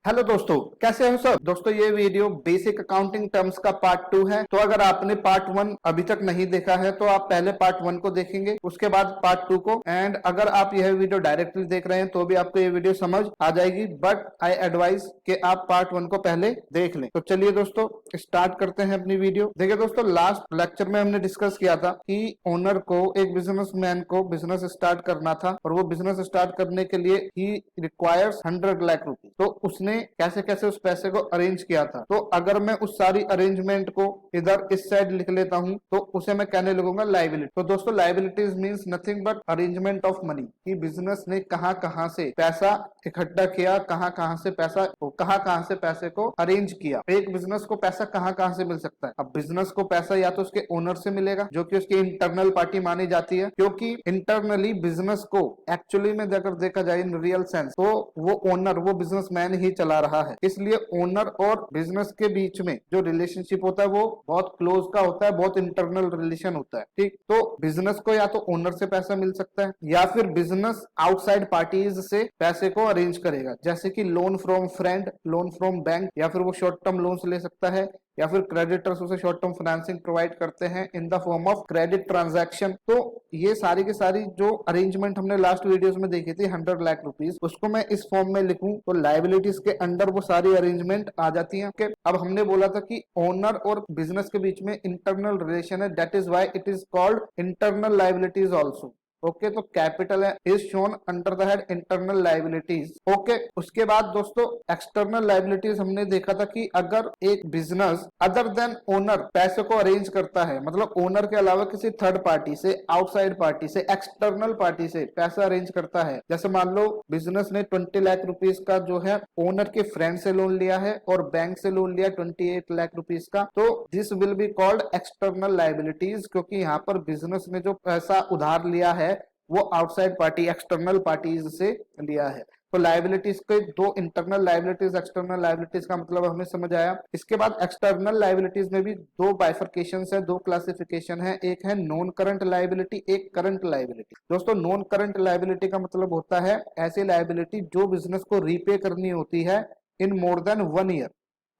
Hello दोस्तों, कैसे हो सब दोस्तों। ये वीडियो बेसिक अकाउंटिंग टर्म्स का पार्ट 2 है। तो अगर आपने पार्ट 1 अभी तक नहीं देखा है तो आप पहले पार्ट 1 को देखेंगे, उसके बाद पार्ट 2 को। एंड अगर आप यह वीडियो डायरेक्टली देख रहे हैं तो भी आपको ये वीडियो समझ आ जाएगी, बट आई एडवाइज कि आप पार्ट 1 को पहले देख लें। तो चलिए दोस्तों, स्टार्ट करते हैं अपनी वीडियो। देखिए दोस्तों, लास्ट लेक्चर में हमने डिस्कस किया था कि ओनर को, एक बिजनेसमैन को बिजनेस स्टार्ट करना था और वो बिजनेस स्टार्ट करने के लिए ही रिक्वायर्स 100 लाख रुपीज। तो उसने कैसे कैसे उस पैसे को अरेंज किया था। तो अगर मैं उस सारी अरेंजमेंट को इधर इस साइड लिख लेता हूं तो उसे मैं कहने लगूंगा लाइबिलिटी। तो दोस्तों, liabilities means nothing but arrangement of money, कि बिजनेस ने कहां कहां से पैसा इकट्ठा किया, कहां कहां से पैसे को अरेंज किया। एक बिजनेस को पैसा कहां कहां से मिल सकता है। अब बिजनेस को पैसा या तो उसके ओनर से मिलेगा, जो कि उसकी इंटरनल पार्टी मानी जाती है, क्योंकि इंटरनली बिजनेस को एक्चुअली में अगर देखा जाए इन रियल सेंस तो वो ओनर, वो बिजनेसमैन ही चला रहा है। इसलिए ओनर और बिजनेस के बीच में जो रिलेशनशिप होता है वो बहुत क्लोज का होता है, बहुत इंटरनल रिलेशन होता है। ठीक, तो बिजनेस को या तो ओनर से पैसा मिल सकता है या फिर बिजनेस आउटसाइड पार्टीज से पैसे को अरेंज करेगा, जैसे कि loan from friend, loan from bank, या फिर वो शॉर्ट टर्म लोन्स ले सकता है, या फिर क्रेडिटर्स उसे शॉर्ट टर्म फाइनेंसिंग प्रोवाइड करते हैं in the form of credit transaction. तो ये सारी की सारी जो अरेंजमेंट हमने लास्ट वीडियोस में देखी थी 100 लाख रुपीस, उसको मैं इस फॉर्म में लिखूं तो लाइबिलिटीज के अंडर वो सारी अरेंजमेंट आ जाती हैं। Okay? अब हमने बोला था कि ओनर और बिजनेस के बीच में इंटरनल रिलेशन है, that is why it is called internal liabilities also. Okay, तो कैपिटल है is shown under the head internal liabilities. Okay, उसके बाद दोस्तों एक्सटर्नल लाइबिलिटीज हमने देखा था कि अगर एक बिजनेस अदर देन ओनर पैसे को अरेंज करता है, मतलब ओनर के अलावा किसी थर्ड पार्टी से, आउटसाइड पार्टी से, एक्सटर्नल पार्टी से पैसा अरेंज करता है। जैसे मान लो बिजनेस ने 20 लाख रुपीस का जो है ओनर के फ्रेंड से लोन लिया है और बैंक से लोन लिया 28 लाख रुपीस का, तो this will be called external liabilities, क्योंकि यहाँ पर बिजनेस ने जो पैसा उधार लिया है वो आउटसाइड पार्टी, एक्सटर्नल पार्टीज से लिया है। तो लाइबिलिटीज के दो, इंटरनल लाइबिलिटीज, एक्सटर्नल लाइबिलिटीज का मतलब हमें समझ आया। इसके बाद एक्सटर्नल लाइबिलिटीज में भी दो बाइफर्केशन है, दो क्लासिफिकेशन है, एक है नॉन करंट लाइबिलिटी, एक करंट लाइबिलिटी। दोस्तों, नॉन करंट लाइबिलिटी का मतलब होता है ऐसी लाइबिलिटी जो बिजनेस को रीपे करनी होती है इन मोर देन 1 ईयर।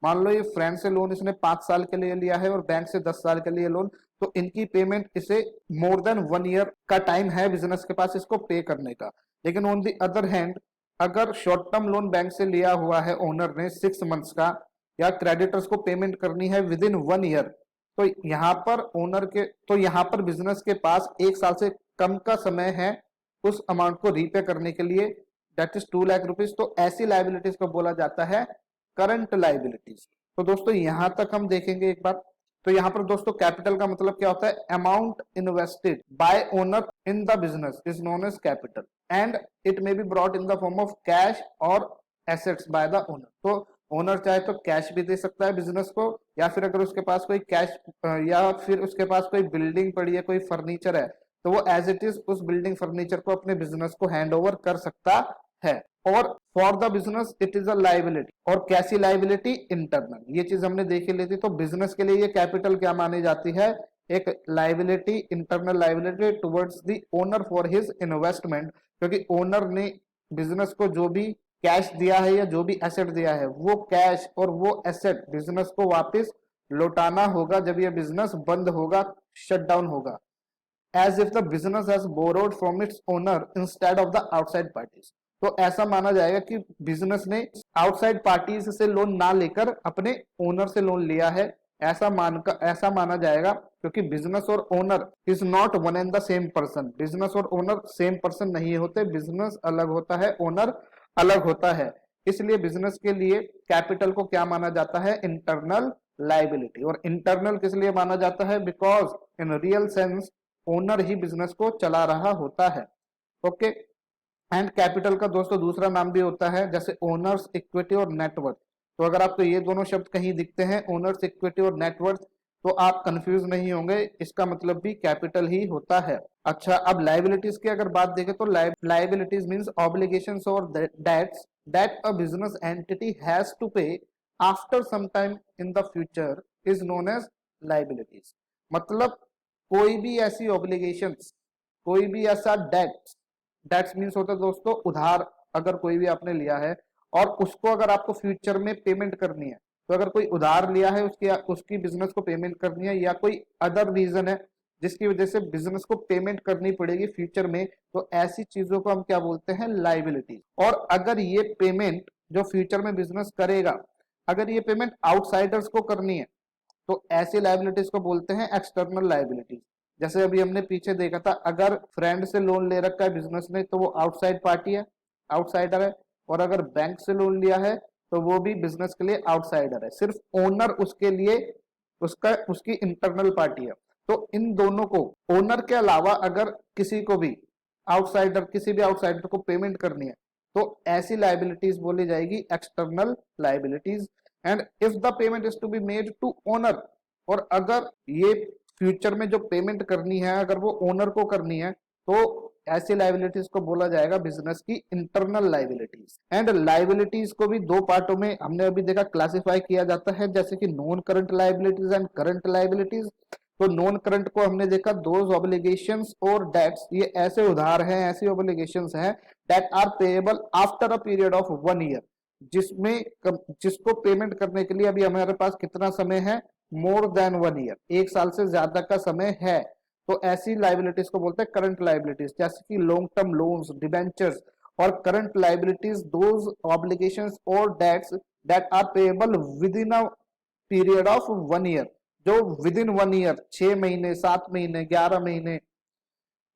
मान लो ये फ्रेंड से लोन इसने 5 साल के लिए लिया है और बैंक से 10 साल के लिए लोन, तो इनकी पेमेंट इसे मोर देन 1 ईयर का टाइम है बिजनेस के पास इसको पे करने का। लेकिन ऑन दी अदर हैंड अगर शॉर्ट टर्म लोन बैंक से लिया हुआ है ओनर ने 6 मंथ्स का, या क्रेडिटर्स को पेमेंट करनी है विद इन 1 ईयर, तो यहाँ पर ओनर के, तो यहाँ पर बिजनेस के पास 1 साल से कम का समय है उस अमाउंट को रीपे करने के लिए, दैट इज 2 लाख रुपीज। तो ऐसी लाइबिलिटीज को बोला जाता है करंट लाइबिलिटीज। तो दोस्तों यहां तक हम देखेंगे एक बार। तो यहां पर दोस्तों कैपिटल का मतलब क्या होता है, amount invested by owner in the business is known as capital and it may be brought in the form of cash और एसेट्स बाय द ओनर। तो ओनर चाहे तो कैश भी दे सकता है बिजनेस को, या फिर अगर उसके पास कोई कैश या फिर उसके पास कोई बिल्डिंग पड़ी है, कोई फर्नीचर है, तो वो एज इट इज उस बिल्डिंग फर्नीचर को अपने बिजनेस को हैंड ओवर कर सकता है। और for the business it is a liability, और कैसी लाइबिलिटी, इंटरनल। ये चीज हमने देखी ली थी। तो बिजनेस के लिए ये कैपिटल क्या मानी जाती है, एक liability, internal liability towards the owner for his investment, क्योंकि ओनर ने बिजनेस को जो भी कैश दिया है या जो भी एसेट दिया है, वो कैश और वो एसेट बिजनेस को वापस लौटाना होगा जब ये बिजनेस बंद होगा, शट डाउन होगा, as if the business has borrowed from its owner instead of the outside parties. तो ऐसा माना जाएगा कि बिजनेस ने आउटसाइड पार्टीज से लोन ना लेकर अपने ओनर से लोन लिया है, ऐसा माना जाएगा, क्योंकि बिजनेस और owner is not one and the same person. Business और ओनर सेम पर्सन नहीं होते, बिजनेस अलग होता है, ओनर अलग होता है। इसलिए बिजनेस के लिए कैपिटल को क्या माना जाता है, इंटरनल लाइबिलिटी। और इंटरनल किस लिए माना जाता है, because in real sense owner he business को चला रहा होता है। ओके, एंड कैपिटल का दोस्तों दूसरा नाम भी होता है, जैसे ओनर्स इक्विटी और नेटवर्थ। तो अगर आपको ये दोनों शब्द कहीं दिखते हैं, ओनर्स इक्विटी और नेटवर्थ, तो आप कंफ्यूज नहीं होंगे, इसका मतलब भी कैपिटल ही होता है। अच्छा, अब लाइबिलिटीज की अगर बात देखें तो लाइबिलिटीज मींस ऑब्लिगेशंस और debts that a business entity has to pay after some time in the future is known as liabilities. मतलब कोई भी ऐसी ऑब्लिगेशंस, कोई भी ऐसा डेट्स मीन्स होता है दोस्तों उधार, अगर कोई भी आपने लिया है और उसको अगर आपको फ्यूचर में पेमेंट करनी है, तो अगर कोई उधार लिया है उसकी उसकी बिजनेस को पेमेंट करनी है, या कोई अदर रीजन है जिसकी वजह से बिजनेस को पेमेंट करनी पड़ेगी फ्यूचर में, तो ऐसी चीजों को हम क्या बोलते हैं, लाइबिलिटी। और अगर ये पेमेंट जो फ्यूचर में बिजनेस करेगा, अगर ये पेमेंट आउटसाइडर्स को करनी है, तो ऐसी लाइबिलिटीज को बोलते हैं एक्सटर्नल लाइबिलिटीज। जैसे अभी हमने पीछे देखा था, अगर फ्रेंड से लोन ले रखा है बिजनेस में तो वो आउटसाइड पार्टी है, आउटसाइडर है। और अगर बैंक से लोन लिया है तो वो भी बिजनेस के लिए आउटसाइडर है, सिर्फ ओनर उसके लिए उसकी इंटरनल पार्टी है। तो इन दोनों को, ओनर के अलावा अगर किसी को भी किसी भी आउटसाइडर को पेमेंट करनी है, तो ऐसी लाइबिलिटीज बोली जाएगी external liabilities. And if the payment is to be made to owner, और अगर ये फ्यूचर में जो पेमेंट करनी है अगर वो ओनर को करनी है, तो ऐसी लाइबिलिटीज को बोला जाएगा बिजनेस की इंटरनल लाइबिलिटीज। एंड लाइबिलिटीज को भी दो पार्टों में हमने अभी देखा क्लासिफाई किया जाता है, जैसे कि non current liabilities and current liabilities. तो नॉन करंट को हमने देखा दोज ऑब्लिगेशंस और डेट्स, ये ऐसे उधार हैं, ऐसी ऑब्लिगेशंस हैं that are payable after a period of 1 year, जिसको पेमेंट करने के लिए अभी हमारे पास कितना समय है, मोर देन 1 ईयर, 1 साल से ज्यादा का समय है। तो ऐसी लाइबिलिटीज को बोलते हैं करंट लाइबिलिटीज, जैसे कि लॉन्ग टर्म लोन्स, डिबेंचर्स। और करंट लाइबिलिटीज दोज ऑब्लिगेशंस और debts that are payable within a period of 1 year, जो विद इन 1 ईयर, 6 महीने, 7 महीने, 11 महीने,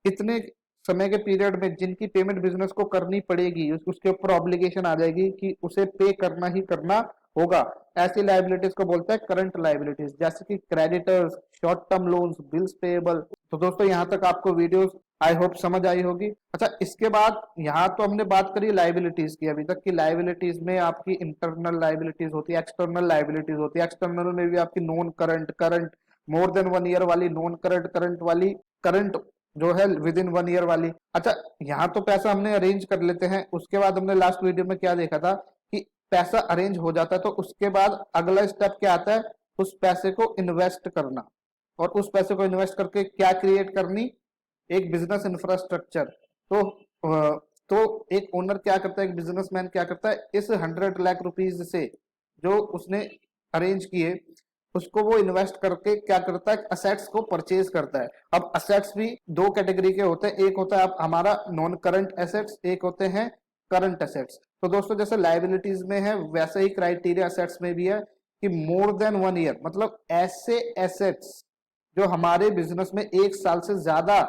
इतने समय के पीरियड में जिनकी पेमेंट बिजनेस को करनी पड़ेगी, उसके ऊपर ऑब्लिगेशन आ जाएगी कि उसे पे करना ही करना होगा। ऐसी लाइबिलिटीज को बोलते हैं करंट लाइबिलिटीज, जैसे कि creditors, short term loans, bills payable. तो दोस्तों यहाँ तक आपको वीडियो आई होप समझ आई होगी। अच्छा, इसके बाद यहाँ तो हमने बात करी लाइबिलिटीज की अभी तक की। लाइबिलिटीज में आपकी इंटरनल लाइबिलिटीज होती है, एक्सटर्नल लाइबिलिटीज होती है। एक्सटर्नल में भी आपकी non current, current more than 1 year वाली, नॉन करंट, करंट वाली, करंट जो है विद इन 1 ईयर वाली। अच्छा, यहाँ तो पैसा हमने अरेंज कर लेते हैं, उसके बाद हमने लास्ट वीडियो में क्या देखा था कि पैसा अरेंज हो जाता है, तो उसके बाद अगला स्टेप क्या आता है, उस पैसे को इन्वेस्ट करना। और उस पैसे को इन्वेस्ट करके क्या क्रिएट करनी, एक बिजनेस इंफ्रास्ट्रक्चर। तो एक ओनर क्या करता है, एक बिजनेसमैन क्या करता है, इस 100 लाख रुपीज से जो उसने अरेंज किए, उसको वो इन्वेस्ट करके क्या करता है, असेट्स को परचेज करता है। अब असेट्स भी दो कैटेगरी के होते हैं, एक होता है हमारा नॉन करंट एसेट्स, एक होते हैं करंट एसेट्स। तो दोस्तों जैसे लाइबिलिटीज में है वैसे ही क्राइटेरिया असेट्स में भी है कि मोर देन 1 ईयर, मतलब ऐसे एसेट्स जो हमारे बिजनेस में 1 साल से ज्यादा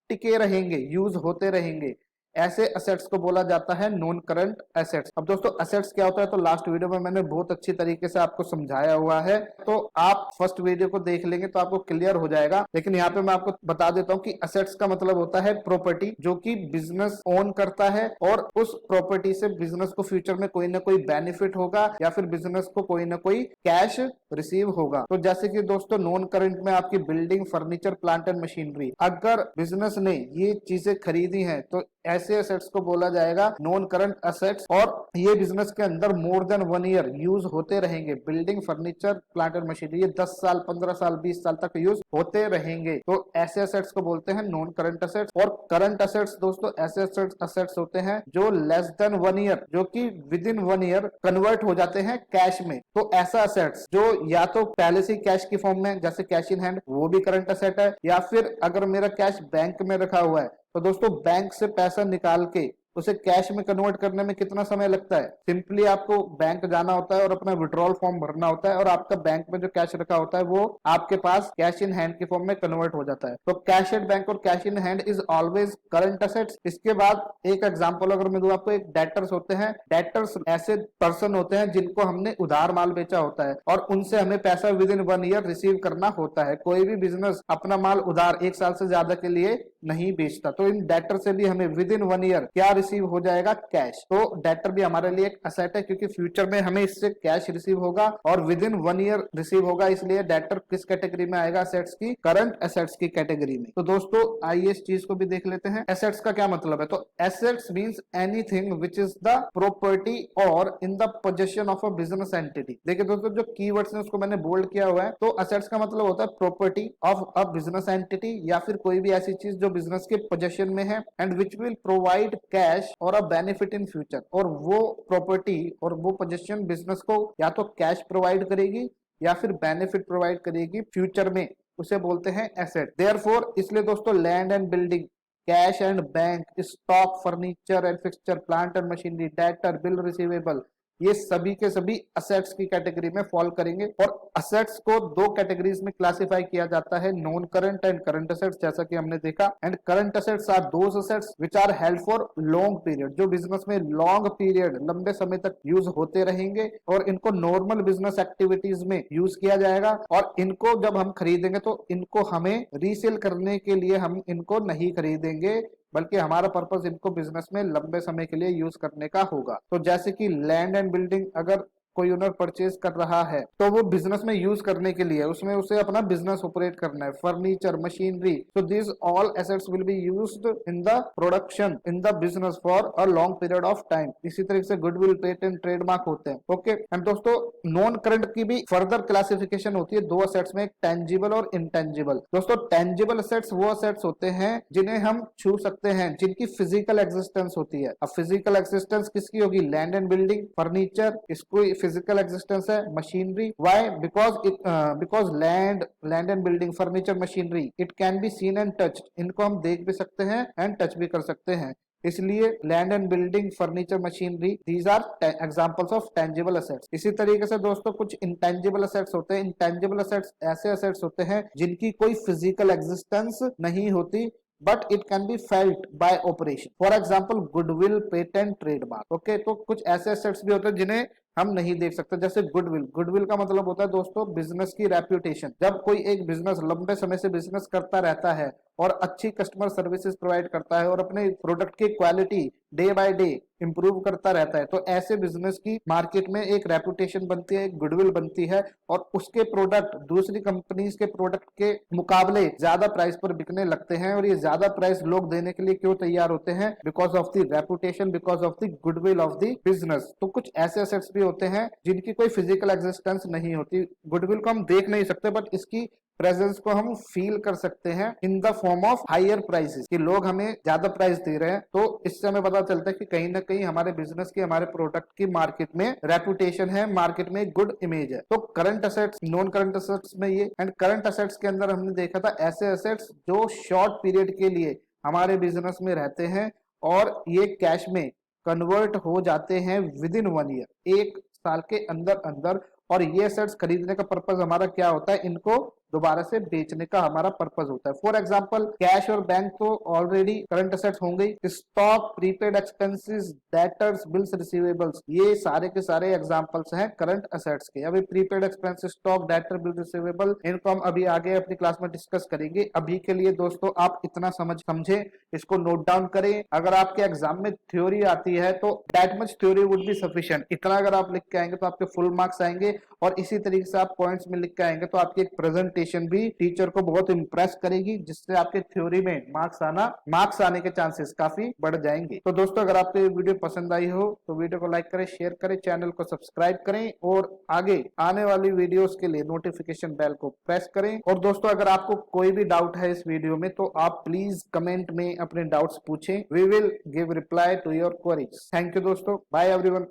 टिके रहेंगे, यूज होते रहेंगे, ऐसे असेट्स को बोला जाता है नॉन करंट एसेट्स। अब दोस्तों असेट्स क्या होता है, तो लास्ट वीडियो में मैंने बहुत अच्छी तरीके से आपको समझाया हुआ है, तो आप फर्स्ट वीडियो को देख लेंगे तो आपको क्लियर हो जाएगा। लेकिन यहाँ पे मैं आपको बता देता हूँ कि असेट्स का मतलब होता है प्रॉपर्टी जो कि बिजनेस ओन करता है, और उस प्रॉपर्टी से बिजनेस को फ्यूचर में कोई ना कोई बेनिफिट होगा, या फिर बिजनेस को कोई ना कोई कैश रिसीव होगा। तो जैसे कि दोस्तों नॉन करंट में आपकी building, furniture, plant and machinery, अगर बिजनेस ने ये चीजें खरीदी हैं तो ऐसे एसेट्स को बोला जाएगा नॉन करंट एसेट्स, और ये बिजनेस के अंदर मोर देन 1 ईयर यूज होते रहेंगे। Building, furniture, plant and machinery, ये 10 साल, 15 साल, 20 साल तक यूज होते रहेंगे, तो ऐसे एसेट्स को बोलते हैं नॉन करंट एसेट्स। और करंट एसेट्स दोस्तों ऐसे एसेट्स होते हैं जो लेस देन 1 ईयर, जो कि विद इन 1 ईयर कन्वर्ट हो जाते हैं कैश में। तो ऐसा एसेट्स जो या तो पहले से कैश की फॉर्म में, जैसे कैश इन हैंड, वो भी करंट एसेट है, या फिर अगर मेरा कैश बैंक में रखा हुआ है, तो दोस्तों बैंक से पैसा निकाल के उसे कैश में कन्वर्ट करने में कितना समय लगता है, सिंपली आपको बैंक जाना होता है और अपना विड्रॉल फॉर्म भरना होता है, और आपका बैंक में जो कैश रखा होता है वो आपके पास कैश इन हैंड की फॉर्म में कन्वर्ट हो जाता है। तो कैश एट बैंक और cash in hand is always current assets. इसके बाद एक एग्जांपल अगर मैं दूं आपको, एक डेटर्स होते हैं। डेटर्स ऐसे पर्सन होते हैं जिनको हमने उधार माल बेचा होता है और उनसे हमें पैसा विद इन 1 ईयर रिसीव करना होता है। कोई भी बिजनेस अपना माल उधार 1 साल से ज्यादा के लिए नहीं बेचता, तो इन डेटर से भी हमें विद इन 1 ईयर क्या रिसीव हो जाएगा, कैश। तो डेटर भी हमारे लिए एक असेट है, क्योंकि फ्यूचर में हमें इससे कैश रिसीव होगा और विद इन 1 ईयर रिसीव होगा, इसलिए डेटर किस कैटेगरी में आएगा, असेट्स की, करंट असेट्स की कैटेगरी में। तो दोस्तों आइए इस चीज को भी देख लेते हैं, एसेट्स का क्या मतलब है। तो assets means anything which is the property और in the possession of a business entity. देखिए दोस्तों जो कीवर्ड्स हैं उसको मैंने बोल्ड किया हुआ है। तो असेट्स का मतलब होता है property of a business entity, या फिर कोई भी ऐसी चीज जो बिजनेस के पोजेशन में है, and which will provide cash cash और अ बेनिफिट इन फ्यूचर, और वो प्रॉपर्टी और वो पोजीशन बिजनेस को या तो कैश प्रोवाइड करेगी या फिर बेनिफिट प्रोवाइड करेगी फ्यूचर में, उसे बोलते हैं एसेट। देयरफॉर इसलिए दोस्तों land and building, cash and bank, stock, furniture and fixture, plant and machinery, debtor, bill receivable, ये सभी के सभी असेट्स की कैटेगरी में फॉल करेंगे। और असेट्स को दो कैटेगरीज में क्लासिफाई किया जाता है, non current and current assets, जैसा कि हमने देखा। And current assets are those assets which are held for long period, जो बिजनेस में लॉन्ग पीरियड, लंबे समय तक यूज होते रहेंगे और इनको नॉर्मल बिजनेस एक्टिविटीज में यूज किया जाएगा। और इनको जब हम खरीदेंगे तो इनको हमें रीसेल करने के लिए हम इनको नहीं खरीदेंगे, बल्कि हमारा पर्पस इनको बिजनेस में लंबे समय के लिए यूज करने का होगा। तो जैसे कि लैंड एंड बिल्डिंग अगर कोई ओनर परचेज कर रहा है तो वो बिजनेस में यूज करने के लिए, उसमें उसे अपना बिजनेस ऑपरेट करना है। फर्नीचर, मशीनरी, तो this all assets will be used in the production in the business for a long period of time. इसी तरीके से गुडविल, पेटेंट, ट्रेडमार्क होते हैं। ओके एंड दोस्तों नॉन करंट की भी फर्दर क्लासिफिकेशन होती है दो असेट्स में, टेंजिबल और इंटेंजिबल। दोस्तों टेंजिबल असेट्स वो असेट्स होते हैं जिन्हें हम छू सकते हैं, जिनकी फिजिकल एग्जिस्टेंस होती है। अब फिजिकल एग्जिस्टेंस किसकी होगी? लैंड एंड बिल्डिंग, फर्नीचर, इसको फिजिकल एग्जिस्टेंस है। Machinery, why? Because land and building, furniture, machinery, it can be seen and touch, इनको हम देख भी सकते हैं एंड टच भी कर सकते हैं, इसलिए land and building, furniture, machinery, these are examples of tangible assets. इसी तरीके से दोस्तों कुछ इंटेंजिबल असेट्स होते हैं। इंटेंजिबल असेट्स ऐसे असेट्स होते हैं जिनकी कोई फिजिकल एग्जिस्टेंस नहीं होती, but it can be felt by operation. For example goodwill, patent, trademark. Okay, तो कुछ ऐसे असेट्स भी होते हैं जिन्हें हम नहीं देख सकते, जैसे गुडविल। गुडविल का मतलब होता है दोस्तों बिजनेस की रेप्यूटेशन। जब कोई एक बिजनेस लंबे समय से बिजनेस करता रहता है और अच्छी कस्टमर सर्विसेज प्रोवाइड करता है और अपने प्रोडक्ट की quality day by day improve करता रहता है, तो ऐसे बिजनेस की मार्केट में एक रेपुटेशन बनती है, एक गुडविल बनती है, और उसके प्रोडक्ट दूसरी कंपनीज के प्रोडक्ट के मुकाबले ज्यादा प्राइस पर बिकने लगते हैं। और ये ज्यादा प्राइस लोग देने के लिए क्यों तैयार होते हैं? Because of the reputation, because of the goodwill of the business. तो कुछ ऐसे असेट्स भी होते हैं जिनकी कोई फिजिकल एग्जिस्टेंस नहीं होती। गुडविल को हम देख नहीं सकते, बट इसकी प्रेजेंस को हम फील कर सकते हैं in the form of higher prices, कि लोग हमें ज्यादा प्राइस दे रहे हैं, तो इससे हमें पता चलता है कि कहीं ना कहीं हमारे बिजनेस की, हमारे प्रोडक्ट की मार्केट में रेपुटेशन है, मार्केट में गुड इमेज है। तो current assets, non current assets में ये। एंड करंट असेट्स के अंदर हमने देखा था ऐसे असेट्स जो शॉर्ट पीरियड के लिए हमारे बिजनेस में रहते हैं और ये कैश में कन्वर्ट हो जाते हैं विद इन 1 ईयर, 1 साल के अंदर अंदर। और ये असेट्स खरीदने का पर्पज हमारा क्या होता है? इनको दोबारा से बेचने का हमारा पर्पज होता है। फॉर एग्जांपल कैश और बैंक तो ऑलरेडी करंट असेट्स होंगे। Stock, prepaid expenses, debtors, bills receivables, ये सारे के सारे एग्जांपल्स हैं करंट असेट्स के। अभी prepaid expenses, stock, debtor, bill receivable, इनको हम अभी आगे अपनी क्लास में डिस्कस करेंगे। अभी के लिए दोस्तों आप इतना समझे, इसको नोट डाउन करें। अगर आपके एग्जाम में थ्योरी आती है तो that much theory would be sufficient. इतना अगर आप लिख के आएंगे तो आपके फुल मार्क्स आएंगे, और इसी तरीके से आप पॉइंट्स में लिख के आएंगे तो आपकी एक प्रेजेंटेशन भी टीचर को बहुत इंप्रेस करेगी, जिससे आपके थ्योरी में मार्क्स आने के चांसेस काफी बढ़ जाएंगे। तो दोस्तों अगर आपको ये वीडियो पसंद आई हो तो वीडियो को लाइक करें, शेयर करें, चैनल को सब्सक्राइब करें और आगे आने वाली वीडियोस के लिए नोटिफिकेशन बेल को प्रेस करें। और दोस्तों अगर आपको कोई भी डाउट है इस वीडियो में तो आप प्लीज कमेंट में अपने डाउट्स पूछें। We will give reply to your queries. Thank you दोस्तों, बाय एवरीवन।